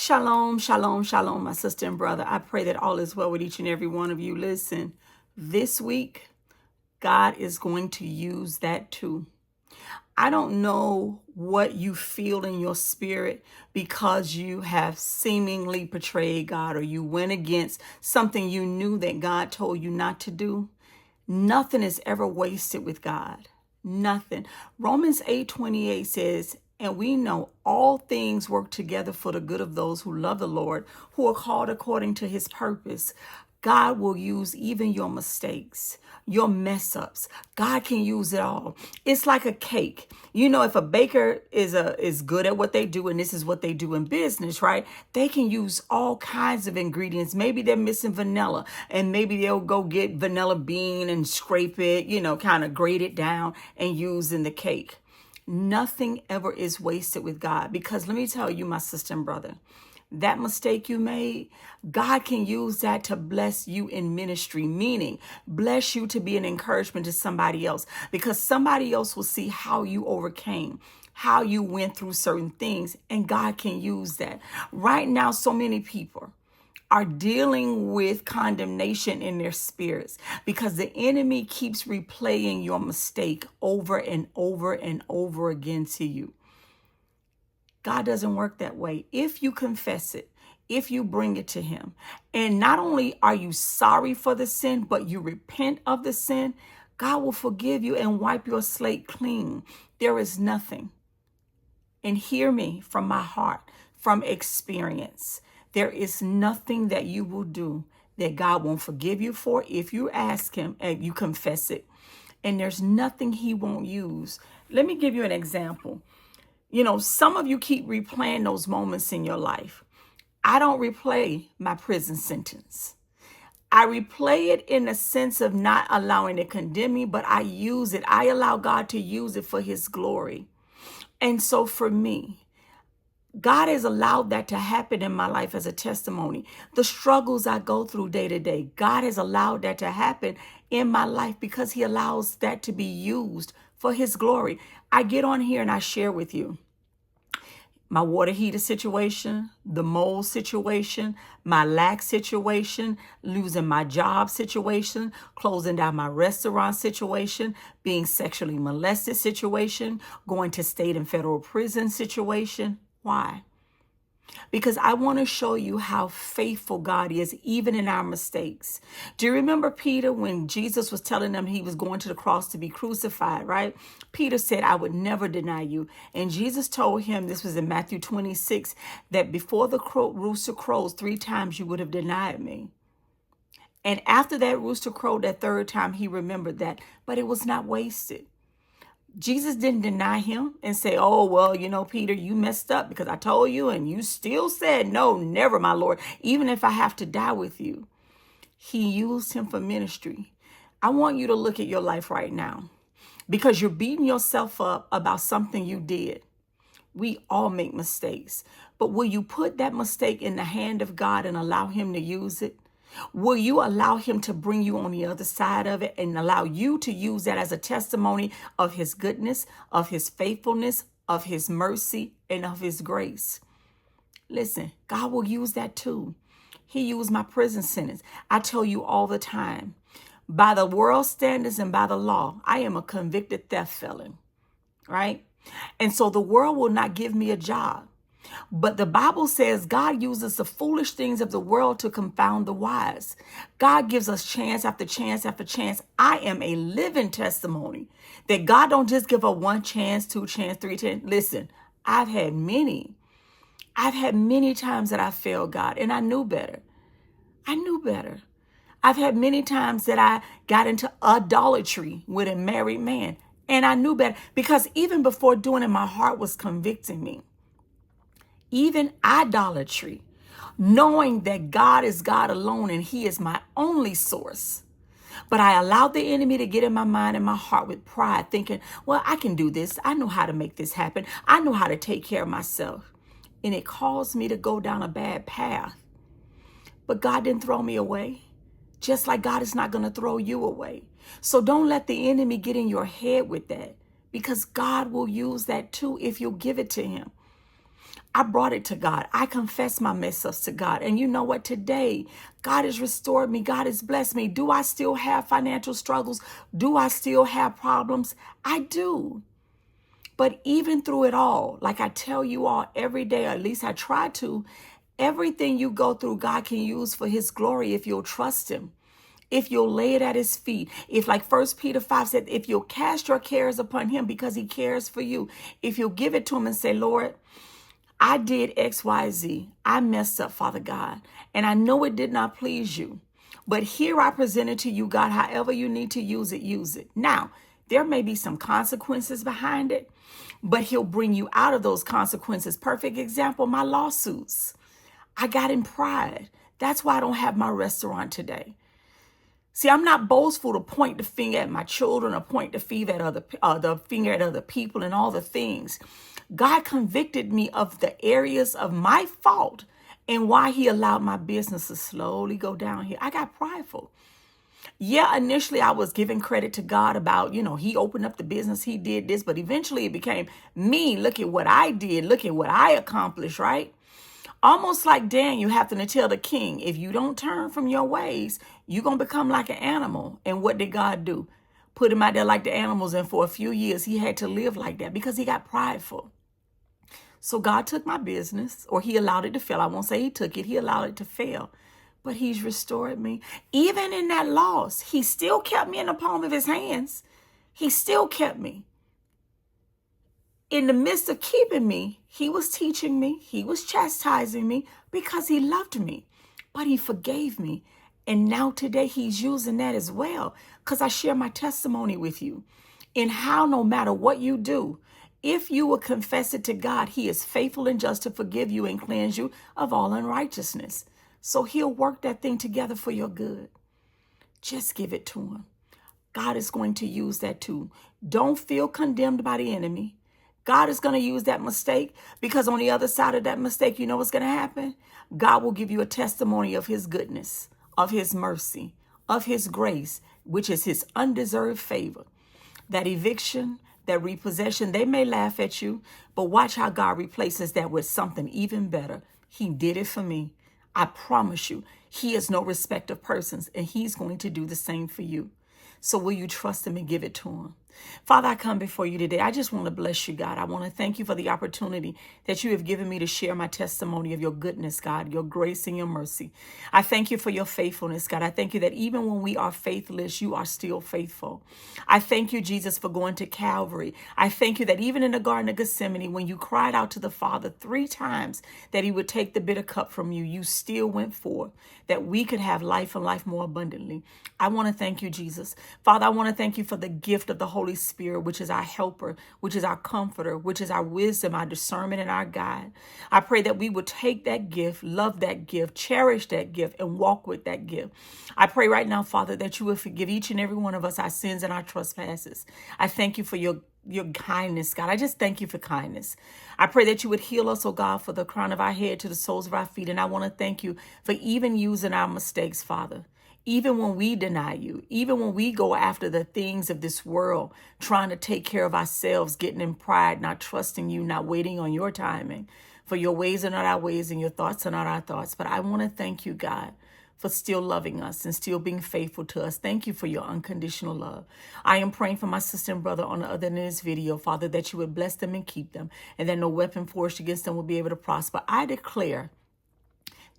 Shalom, shalom, shalom, my sister and brother. I pray that all is well with each and every one of you. Listen, this week, God is going to use that too. I don't know what you feel in your spirit because you have seemingly betrayed God or you went against something you knew that God told you not to do. Nothing is ever wasted with God. Nothing. Romans 8:28 says, and we know all things work together for the good of those who love the Lord, who are called according to his purpose. God will use even your mistakes, your mess ups. God can use it all. It's like a cake. You know, if a baker is good at what they do, and this is what they do in business, right? They can use all kinds of ingredients. Maybe they're missing vanilla, and maybe they'll go get vanilla bean and scrape it, kind of grate it down and use in the cake. Nothing ever is wasted with God, because let me tell you, my sister and brother, that mistake you made, God can use that to bless you in ministry, meaning bless you to be an encouragement to somebody else, because somebody else will see how you overcame, how you went through certain things, and God can use that. Right now, so many people are dealing with condemnation in their spirits because the enemy keeps replaying your mistake over and over and over again to you. God doesn't work that way. If you confess it, if you bring it to him, and not only are you sorry for the sin, but you repent of the sin, God will forgive you and wipe your slate clean. There is nothing. And hear me from my heart, from experience. There is nothing that you will do that God won't forgive you for if you ask him and you confess it. And there's nothing he won't use. Let me give you an example. Some of you keep replaying those moments in your life. I don't replay my prison sentence. I replay it in the sense of not allowing it to condemn me, but I use it. I allow God to use it for his glory. And so for me, God has allowed that to happen in my life as a testimony. The struggles I go through day to day, God has allowed that to happen in my life because he allows that to be used for his glory. I get on here and I share with you my water heater situation, the mold situation, my lack situation, losing my job situation, closing down my restaurant situation, being sexually molested situation, going to state and federal prison situation. Why? Because I want to show you how faithful God is, even in our mistakes. Do you remember Peter when Jesus was telling them he was going to the cross to be crucified, right? Peter said, I would never deny you. And Jesus told him, this was in Matthew 26, that before the rooster crows 3 times, you would have denied me. And after that rooster crowed that 3rd time, he remembered that, but it was not wasted. Jesus didn't deny him and say, oh, well, Peter, you messed up because I told you and you still said, no, never, my Lord, even if I have to die with you. He used him for ministry. I want you to look at your life right now because you're beating yourself up about something you did. We all make mistakes, but will you put that mistake in the hand of God and allow him to use it? Will you allow him to bring you on the other side of it and allow you to use that as a testimony of his goodness, of his faithfulness, of his mercy, and of his grace? Listen, God will use that too. He used my prison sentence. I tell you all the time, by the world standards and by the law, I am a convicted theft felon, right? And so the world will not give me a job. But the Bible says God uses the foolish things of the world to confound the wise. God gives us chance after chance after chance. I am a living testimony that God don't just give a 1 chance, 2 chance, 3 chance. Listen, I've had many times that I failed God and I knew better. I've had many times that I got into idolatry with a married man and I knew better because even before doing it, my heart was convicting me. Even idolatry, knowing that God is God alone and he is my only source. But I allowed the enemy to get in my mind and my heart with pride, thinking, well, I can do this. I know how to make this happen. I know how to take care of myself. And it caused me to go down a bad path. But God didn't throw me away, just like God is not going to throw you away. So don't let the enemy get in your head with that, because God will use that too if you'll give it to him. I brought it to God. I confessed my mess ups to God. And you know what? Today, God has restored me. God has blessed me. Do I still have financial struggles? Do I still have problems? I do. But even through it all, like I tell you all every day, or at least I try to, everything you go through, God can use for his glory if you'll trust him. If you'll lay it at his feet. If, like 1 Peter 5 said, if you'll cast your cares upon him because he cares for you. If you'll give it to him and say, Lord, I did X, Y, Z. I messed up, Father God, and I know it did not please you. But here I present it to you, God, however you need to use it, use it. Now, there may be some consequences behind it, but he'll bring you out of those consequences. Perfect example, my lawsuits. I got in pride. That's why I don't have my restaurant today. See, I'm not boastful to point the finger at my children or point the finger at other people and all the things. God convicted me of the areas of my fault and why he allowed my business to slowly go down here. I got prideful. Yeah, initially I was giving credit to God about, he opened up the business, he did this, but eventually it became me. Look at what I did. Look at what I accomplished, right? Almost like Daniel having to tell the king, if you don't turn from your ways, you're going to become like an animal. And what did God do? Put him out there like the animals. And for a few years, he had to live like that because he got prideful. So God took my business, or he allowed it to fail. I won't say he took it. He allowed it to fail. But he's restored me. Even in that loss, he still kept me in the palm of his hands. He still kept me. In the midst of keeping me, he was teaching me, he was chastising me because he loved me, but he forgave me. And now today he's using that as well because I share my testimony with you in how no matter what you do, if you will confess it to God, he is faithful and just to forgive you and cleanse you of all unrighteousness. So he'll work that thing together for your good. Just give it to him. God is going to use that too. Don't feel condemned by the enemy. God is going to use that mistake because on the other side of that mistake, you know what's going to happen? God will give you a testimony of his goodness, of his mercy, of his grace, which is his undeserved favor. That eviction, that repossession, they may laugh at you, but watch how God replaces that with something even better. He did it for me. I promise you, he is no respect of persons, and he's going to do the same for you. So will you trust him and give it to him? Father, I come before you today. I just want to bless you, God. I want to thank you for the opportunity that you have given me to share my testimony of your goodness, God, your grace and your mercy. I thank you for your faithfulness, God. I thank you that even when we are faithless, you are still faithful. I thank you, Jesus, for going to Calvary. I thank you that even in the Garden of Gethsemane, when you cried out to the Father 3 times that he would take the bitter cup from you, you still went forth, that we could have life and life more abundantly. I want to thank you, Jesus. Father, I want to thank you for the gift of the Holy Spirit, which is our helper, which is our comforter, which is our wisdom, our discernment, and our guide. I pray that we would take that gift, love that gift, cherish that gift, and walk with that gift. I pray right now, Father, that you will forgive each and every one of us our sins and our trespasses. I thank you for your kindness, God. I just thank you for kindness. I pray that you would heal us, oh God, for the crown of our head to the soles of our feet. And I want to thank you for even using our mistakes, Father. Even when we deny you, even when we go after the things of this world, trying to take care of ourselves, getting in pride, not trusting you, not waiting on your timing. For your ways are not our ways and your thoughts are not our thoughts. But I want to thank you, God, for still loving us and still being faithful to us. Thank you for your unconditional love. I am praying for my sister and brother on the other end of this video, Father, that you would bless them and keep them, and that no weapon forged against them will be able to prosper. I declare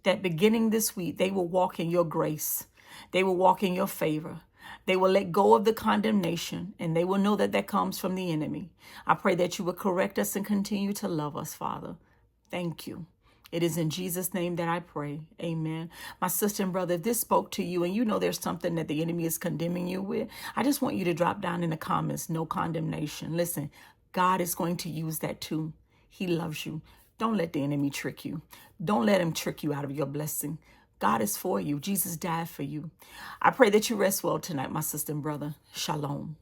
that beginning this week, they will walk in your grace. They will walk in your favor. They will let go of the condemnation, and they will know that that comes from the enemy. I pray that you will correct us and continue to love us, Father. Thank you. It is in Jesus' name that I pray. Amen. My sister and brother, if this spoke to you and you know there's something that the enemy is condemning you with, I just want you to drop down in the comments, no condemnation. Listen, God is going to use that too. He loves you. Don't let the enemy trick you. Don't let him trick you out of your blessing. God is for you. Jesus died for you. I pray that you rest well tonight, my sister and brother. Shalom.